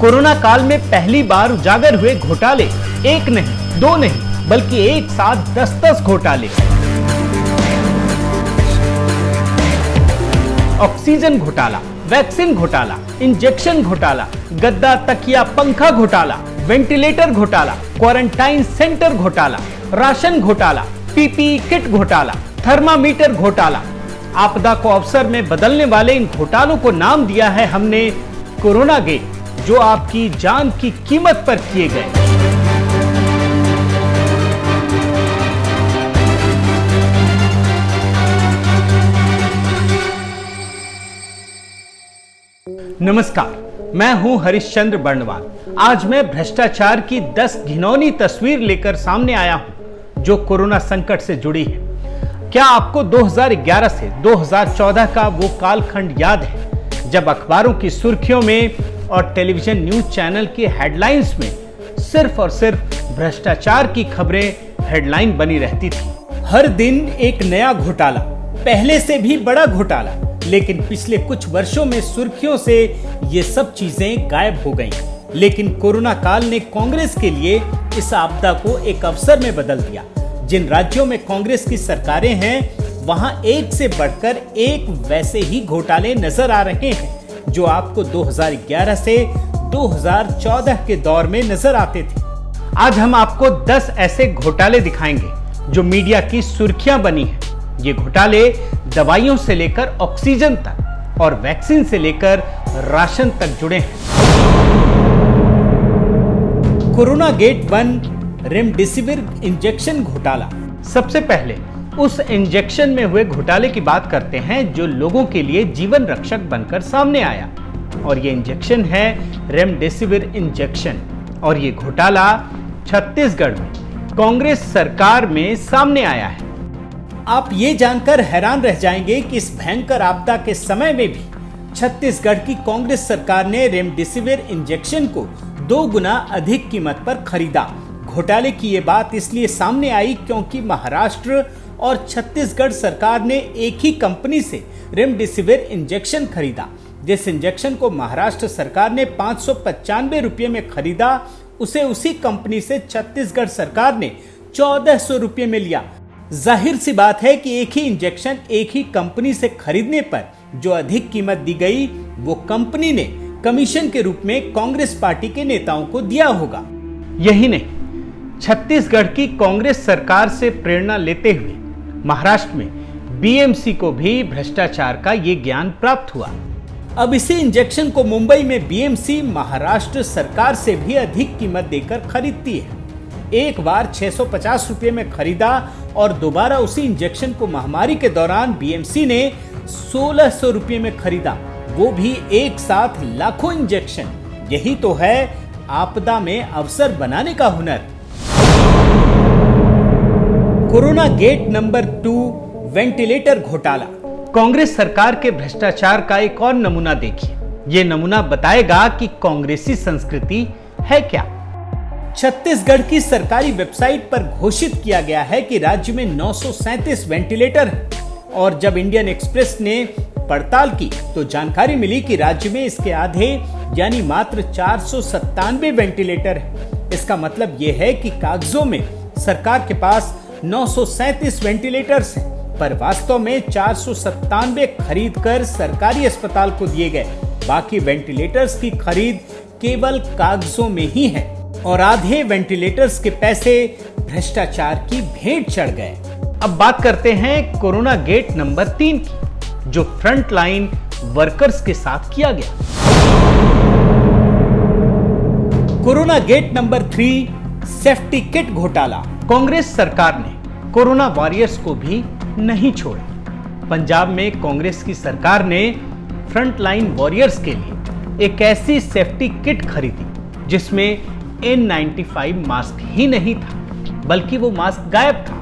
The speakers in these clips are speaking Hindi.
कोरोना काल में पहली बार उजागर हुए घोटाले, एक नहीं, दो नहीं, बल्कि एक साथ 10-10 घोटाले। ऑक्सीजन घोटाला, वैक्सीन घोटाला, इंजेक्शन घोटाला, गद्दा तकिया पंखा घोटाला, वेंटिलेटर घोटाला, क्वारंटाइन सेंटर घोटाला, राशन घोटाला, पीपीई किट घोटाला, थर्मामीटर घोटाला। आपदा को अवसर में बदलने वाले इन घोटालों को नाम दिया है हमने कोरोना गेट, जो आपकी जान की कीमत पर किए गए। नमस्कार, मैं हूं हरिश्चंद्र बर्णवाल। आज मैं भ्रष्टाचार की 10 घिनौनी तस्वीर लेकर सामने आया हूं, जो कोरोना संकट से जुड़ी है। क्या आपको 2011 से 2014 का वो कालखंड याद है, जब अखबारों की सुर्खियों में और टेलीविजन न्यूज चैनल के हेडलाइंस में सिर्फ और सिर्फ भ्रष्टाचार की खबरें हेडलाइन बनी रहती थी। हर दिन एक नया घोटाला, पहले से भी बड़ा घोटाला। लेकिन पिछले कुछ वर्षों में सुर्खियों से ये सब चीजें गायब हो गईं। लेकिन कोरोना काल ने कांग्रेस के लिए इस आपदा को एक अवसर में बदल दिया। जिन राज्यों में कांग्रेस की सरकारें हैं, वहां एक से बढ़कर एक वैसे ही घोटाले नजर आ रहे हैं, जो आपको 2011 से 2014 के दौर में नजर आते थे। आज हम आपको 10 ऐसे घोटाले दिखाएंगे जो मीडिया की सुर्खियां बनी हैं। ये घोटाले दवाइयों से लेकर ऑक्सीजन तक और वैक्सीन से लेकर राशन तक जुड़े हैं। कोरोना गेट 1, रेमडेसिविर इंजेक्शन घोटाला। सबसे पहले उस इंजेक्शन में हुए घोटाले की बात करते हैं, जो लोगों के लिए जीवन रक्षक बनकर सामने आया। और ये इंजेक्शन है रेमडेसिविर इंजेक्शन। और ये घोटाला छत्तीसगढ़ में कांग्रेस सरकार में सामने आया है। आप ये जानकर हैरान रह जाएंगे कि इस भयंकर आपदा के समय में भी छत्तीसगढ़ की कांग्रेस सरकार ने रेमडेसिविर इंजेक्शन को 2 गुना अधिक कीमत पर खरीदा। घोटाले की ये बात इसलिए सामने आई क्योंकि महाराष्ट्र और छत्तीसगढ़ सरकार ने एक ही कंपनी से रेमडेसिविर इंजेक्शन खरीदा। जिस इंजेक्शन को महाराष्ट्र सरकार ने 595 रुपये में खरीदा, उसे उसी कंपनी से छत्तीसगढ़ सरकार ने 1400 रुपये में लिया। जाहिर सी बात है कि एक ही इंजेक्शन एक ही कंपनी से खरीदने पर जो अधिक कीमत दी गई, वो कंपनी ने कमीशन के रूप में कांग्रेस पार्टी के नेताओं को दिया होगा। यही नहीं, छत्तीसगढ़ की कांग्रेस सरकार से प्रेरणा लेते हुए महाराष्ट्र में बीएमसी को भी भ्रष्टाचार का ये ज्ञान प्राप्त हुआ। अब इसी इंजेक्शन को मुंबई में बीएमसी महाराष्ट्र सरकार से भी अधिक कीमत देकर खरीदती है। एक बार 650 रुपये में खरीदा और दोबारा उसी इंजेक्शन को महामारी के दौरान बीएमसी ने 1600 रुपये में खरीदा, वो भी एक साथ लाखों इंजेक्शन। यही तो है आपदा में अवसर बनाने का हुनर। कोरोना गेट नंबर 2, वेंटिलेटर घोटाला। कांग्रेस सरकार के भ्रष्टाचार का एक और नमूना देखिए। ये नमूना बताएगा कि कांग्रेसी संस्कृति है क्या। छत्तीसगढ़ की सरकारी वेबसाइट पर घोषित किया गया है कि राज्य में 937 वेंटिलेटर हैं। और जब इंडियन एक्सप्रेस ने पड़ताल की तो जानकारी मिली कि राज्य में इसके आधे यानी मात्र 497 वेंटिलेटर हैं। इसका मतलब यह है कि कागजों में सरकार के पास 937 वेंटिलेटर्स हैं, पर वास्तव में 497 खरीद कर सरकारी अस्पताल को दिए गए। बाकी वेंटिलेटर्स की खरीद केवल कागजों में ही है और आधे वेंटिलेटर्स के पैसे भ्रष्टाचार की भेंट चढ़ गए। अब बात करते हैं कोरोना गेट नंबर 3 की, जो फ्रंट लाइन वर्कर्स के साथ किया गया। Corona gate number 3, safety kit घोटाला। कांग्रेस सरकार ने कोरोना वॉरियर्स को भी नहीं छोड़ा। पंजाब में कांग्रेस की सरकार ने फ्रंट लाइन वॉरियर्स के लिए एक ऐसी सेफ्टी किट खरीदी जिसमें N95 मास्क ही नहीं था, बल्कि वो मास्क गायब था।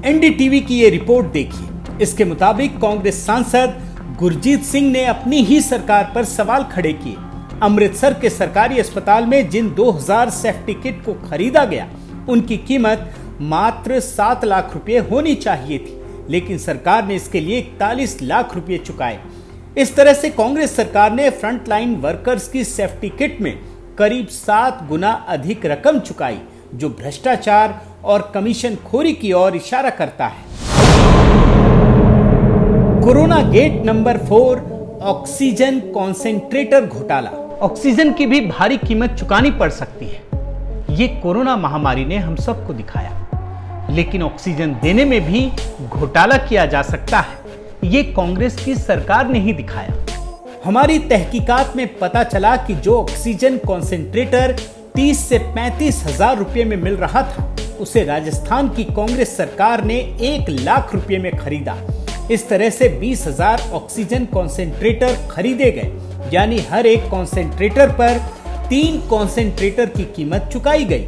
एनडीटीवी की ये रिपोर्ट देखिए। इसके मुताबिक कांग्रेस सांसद गुरजीत सिंह ने अपनी ही सरकार पर सवाल खड़े किए। अमृतसर के सरकारी अस्पताल में जिन 2000 सेफ्टी किट को खरीदा गया, उनकी कीमत मात्र 7 लाख रुपए होनी चाहिए थी, लेकिन सरकार ने इसके लिए 41 लाख रुपए चुकाए। इस तरह से कांग्रेस सरकार ने फ्रंटलाइन वर्कर्स की सेफ्टी किट में करीब 7 गुना अधिक रकम चुकाई, जो भ्रष्टाचार और कमीशन खोरी की ओर इशारा करता है। Corona gate number 4, oxygen concentrator घोटाला। ऑक्सीजन की भी भारी कीमत चुकानी पड़ सकती है, ये कोरोना महामारी ने हम सबको दिखाया। लेकिन ऑक्सीजन देने में भी घोटाला किया जा सकता है, ये कांग्रेस की सरकार ने ही दिखाया। हमारी तहकीकात में पता चला कि जो ऑक्सीजन कॉन्सेंट्रेटर 30 से 35 हजार रुपए में मिल रहा था, उसे राजस्थान की कांग्रेस सरकार ने 1 लाख रुपए में खरीदा। इस तरह से 20,000 ऑक्सीजन कॉन्सेंट्रेटर खरीदे गए, यानी हर एक कॉन्सेंट्रेटर पर 3 कॉन्सेंट्रेटर की कीमत चुकाई गई।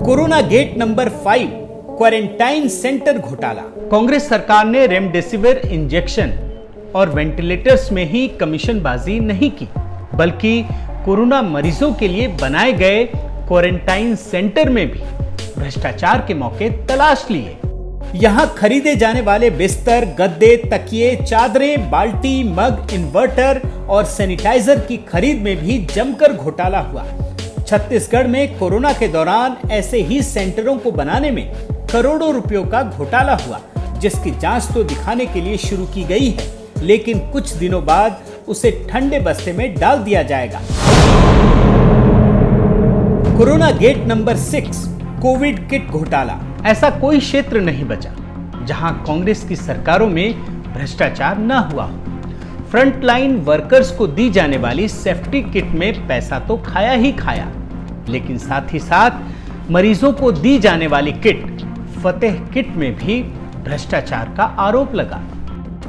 Corona gate number 5, quarantine centre घोटाला। कांग्रेस सरकार ने रेमडेसिविर इंजेक्शन और वेंटिलेटर्स में ही कमीशनबाजी नहीं की, बल्कि कोरोना मरीजों के लिए बनाए गए क्वारंटाइन सेंटर में भी भ्रष्टाचार के मौके तलाश लिए। यहां खरीदे जाने वाले बिस्तर, गद्दे, तकिए, चादरें, बाल्टी, मग, इन्वर्टर और सैनिटाइजर की खरीद में भी जमकर घोटाला हुआ। छत्तीसगढ़ में कोरोना के दौरान ऐसे ही सेंटरों को बनाने में करोड़ों रुपयों का घोटाला हुआ, जिसकी जांच तो दिखाने के लिए शुरू की गई है, लेकिन कुछ दिनों बाद उसे ठंडे बस्ते में डाल दिया जाएगा। Corona gate number 6, covid kit घोटाला। ऐसा कोई क्षेत्र नहीं बचा जहां कांग्रेस की सरकारों में भ्रष्टाचार न हुआ हो। फ्रंटलाइन वर्कर्स को दी जाने वाली सेफ्टी किट में पैसा तो खाया ही खाया, लेकिन साथ ही साथ मरीजों को दी जाने वाली किट, फतेह किट में भी भ्रष्टाचार का आरोप लगा।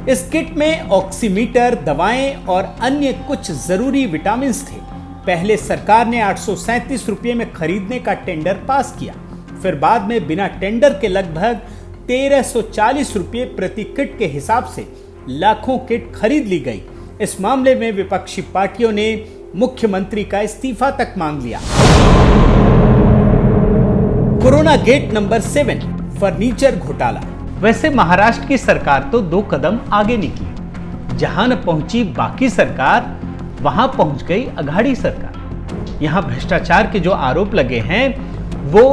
इस किट में ऑक्सीमीटर, दवाएं और अन्य कुछ जरूरी विटामिन थे। पहले सरकार ने 837 रुपये में खरीदने का टेंडर पास किया, फिर बाद में बिना टेंडर के लगभग 1340 रुपये प्रति किट के हिसाब से लाखों किट खरीद ली गई। इस मामले में विपक्षी पार्टियों ने मुख्यमंत्री का इस्तीफा तक मांग लिया। कोरोना गेट नंबर 7, फर्नीचर घोटाला। वैसे महाराष्ट्र की सरकार तो 2 कदम आगे निकली। जहां न पहुंची बाकी सरकार, वहां पहुंच गई अघाड़ी सरकार। यहां भ्रष्टाचार के जो आरोप लगे हैं वो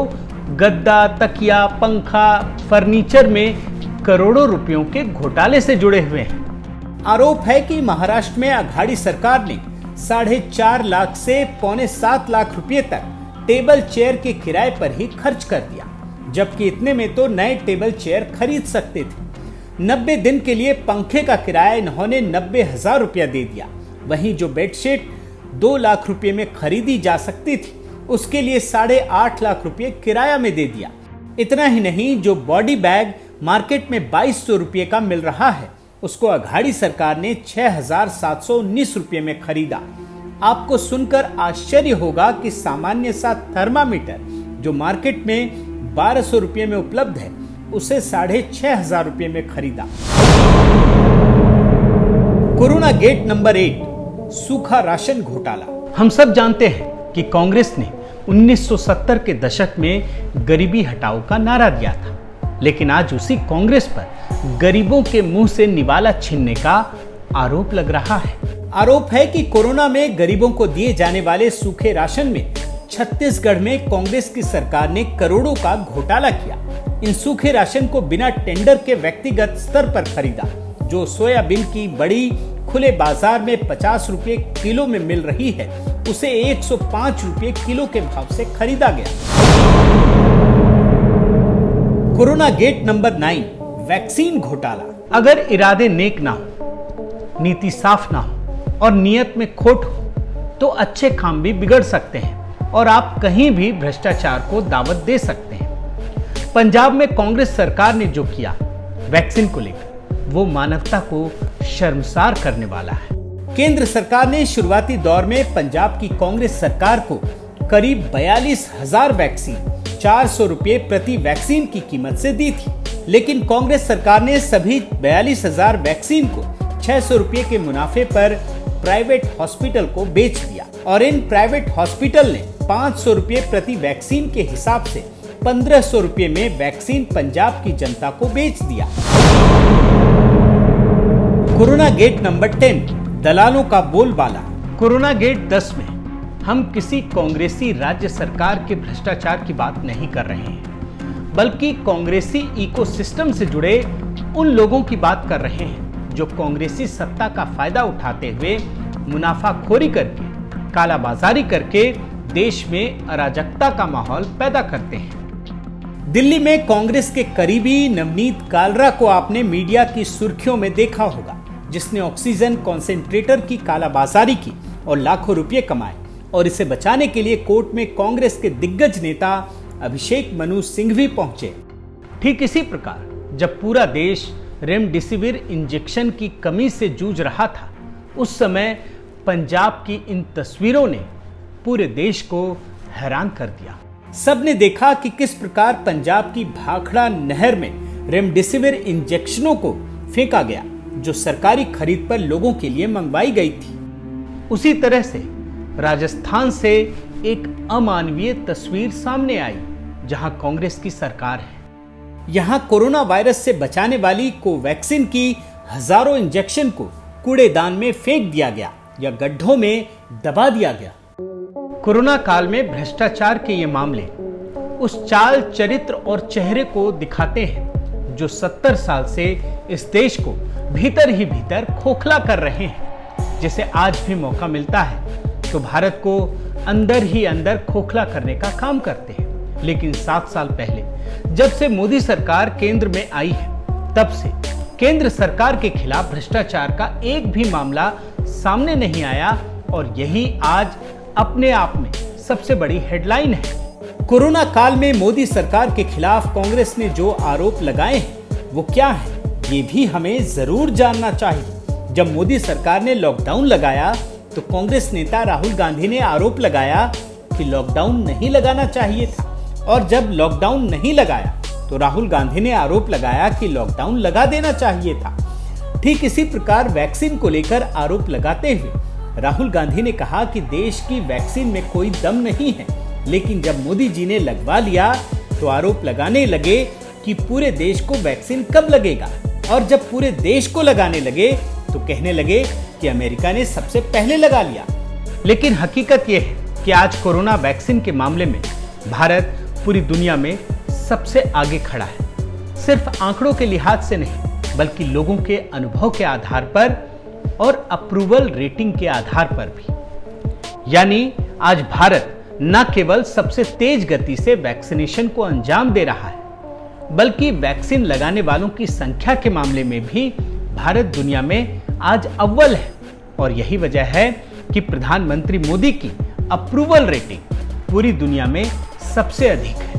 गद्दा, तकिया, पंखा, फर्नीचर में करोड़ों रुपयों के घोटाले से जुड़े हुए हैं। आरोप है कि महाराष्ट्र में अघाड़ी सरकार ने 4.5 लाख से 6.25 लाख रुपए तक टेबल चेयर के किराए पर ही खर्च कर दिया, जबकि इतने में तो नए टेबल चेयर खरीद सकते थे। 90 दिन के लिए पंखे का किराया इन्होंने 90,000 रुपया दे दिया। वहीं जो बेडशीट 2 लाख रुपए में खरीदी जा सकती थी, उसके लिए 8.5 लाख रुपए किराया में दे दिया। इतना ही नहीं, जो बॉडी बैग मार्केट में 2200 रुपये का मिल रहा है, उसको अघाड़ी सरकार ने 6,719 रुपये में खरीदा। आपको सुनकर आश्चर्य होगा कि सामान्य सा थर्मामीटर जो मार्केट में 1200 रुपये में उपलब्ध है, उसे 6,500 रुपये में खरीदा। कोरोना गेट नंबर 8, सूखा राशन घोटाला। हम सब जानते हैं कि कांग्रेस ने 1970 के दशक में गरीबी हटाओ का नारा दिया था, लेकिन आज उसी कांग्रेस पर गरीबों के मुंह से निवाला छीनने का आरोप लग रहा है। आरोप है कि कोरोना में गरीबों को दिए जाने वाले सूखे राशन में छत्तीसगढ़ में कांग्रेस की सरकार ने करोड़ों का घोटाला किया। इन सूखे राशन को बिना टेंडर के व्यक्तिगत स्तर पर खरीदा। जो सोयाबीन की बड़ी खुले बाजार में 50 रुपये किलो में मिल रही है, उसे 105 रुपये किलो के भाव से खरीदा गया। कोरोना गेट नंबर 9, वैक्सीन घोटाला। अगर इरादे नेक ना हो, नीति साफ ना हो और नियत में खोट हो, तो अच्छे काम भी बिगड़ सकते हैं और आप कहीं भी भ्रष्टाचार को दावत दे सकते हैं। पंजाब में कांग्रेस सरकार ने जो किया वैक्सीन को लेकर, वो मानवता को शर्मसार करने वाला है। केंद्र सरकार ने शुरुआती दौर में पंजाब की कांग्रेस सरकार को करीब 42,000 वैक्सीन 400 रुपये प्रति वैक्सीन की कीमत से दी थी, लेकिन कांग्रेस सरकार ने सभी 42,000 वैक्सीन को 600 रुपये के मुनाफे पर प्राइवेट हॉस्पिटल को बेच दिया और इन प्राइवेट हॉस्पिटल ने 500 रुपये प्रति वैक्सीन के हिसाब से 1500 रुपये में वैक्सीन पंजाब की जनता को बेच दिया। कोरोना गेट नंबर 10, दलालों का बोलबाला। कोरोना गेट 10 में हम किसी कांग्रेसी राज्य सरकार के भ्रष्टाचार की बात नहीं कर रहे हैं, बल्कि कांग्रेसी इकोसिस्टम से जुड़े उन लोगों की बात कर रहे हैं जो कांग्रेसी सत्ता का फायदा उठाते हुए मुनाफाखोरी करके, कालाबाजारी करके देश में अराजकता का माहौल पैदा करते हैं। दिल्ली में कांग्रेस के करीबी नवनीत कालरा को आपने मीडिया की सुर्खियों में देखा होगा, जिसने ऑक्सीजन कॉन्सेंट्रेटर की कालाबाजारी की और लाखों रुपए कमाए, और इसे बचाने के लिए कोर्ट में कांग्रेस के दिग्गज नेता अभिषेक मनु सिंह भी पहुंचे। ठीक इसी प्रकार जब पूरा देश रेमडेसिविर इंजेक्शन की कमी से जूझ रहा था, उस समय पंजाब की इन तस्वीरों ने पूरे देश को हैरान कर दिया। सबने देखा कि किस प्रकार पंजाब की भाखड़ा नहर में रेमडेसिविर इंजेक्शनों को फेंका गया, जो सरकारी खरीद पर लोगों के लिए मंगवाई गई थी। उसी तरह से राजस्थान से एक अमानवीय तस्वीर सामने आई, जहां कांग्रेस की सरकार है। यहां कोरोना वायरस से बचाने वाली कोवैक्सीन की हजारों इंजेक्शन को कूड़ेदान में फेंक दिया गया या गड्ढों में दबा दिया गया। कोरोना काल में भ्रष्टाचार के ये मामले उस चाल, चरित्र और चेहरे को दिखाते हैं जो 70 साल से इस देश को भीतर ही भीतर खोखला कर रहे हैं। जिसे आज भी मौका मिलता है तो भारत को अंदर ही अंदर खोखला करने का काम करते हैं। लेकिन 7 साल पहले जब से मोदी सरकार केंद्र में आई है, तब से केंद्र सरकार के खिलाफ भ्रष्टाचार का एक भी मामला सामने नहीं आया, और यही आज अपने आप में सबसे बड़ी हेडलाइन है। कोरोना काल में मोदी सरकार के खिलाफ कांग्रेस ने जो आरोप लगाए हैं वो क्या है, ये भी हमें जरूर जानना चाहिए। जब मोदी सरकार ने लॉकडाउन लगाया तो कांग्रेस नेता राहुल गांधी ने आरोप लगाया कि लॉकडाउन नहीं लगाना चाहिए था, और जब लॉकडाउन नहीं लगाया तो राहुल गांधी ने आरोप लगाया कि लॉकडाउन लगा देना चाहिए था। ठीक इसी प्रकार वैक्सीन को लेकर आरोप लगाते हुए राहुल गांधी ने कहा कि देश की वैक्सीन में कोई दम नहीं है, लेकिन जब मोदी जी ने लगवा लिया तो आरोप लगाने लगे कि पूरे देश को वैक्सीन कब लगेगा, और जब पूरे देश को लगाने लगे तो कहने लगे कि अमेरिका ने सबसे पहले लगा लिया। लेकिन हकीकत यह है कि आज कोरोना वैक्सीन के मामले में भारत पूरी दुनिया में सबसे आगे खड़ा है, सिर्फ आंकड़ों के लिहाज से नहीं, बल्कि लोगों के अनुभव के आधार पर और अप्रूवल रेटिंग के आधार पर भी। यानी आज भारत न केवल सबसे तेज गति से वैक्सीनेशन को अंजाम दे रहा है, बल्कि वैक्सीन लगाने वालों की संख्या के मामले में भी भारत दुनिया में आज अव्वल है। और यही वजह है कि प्रधानमंत्री मोदी की अप्रूवल रेटिंग पूरी दुनिया में सबसे अधिक है।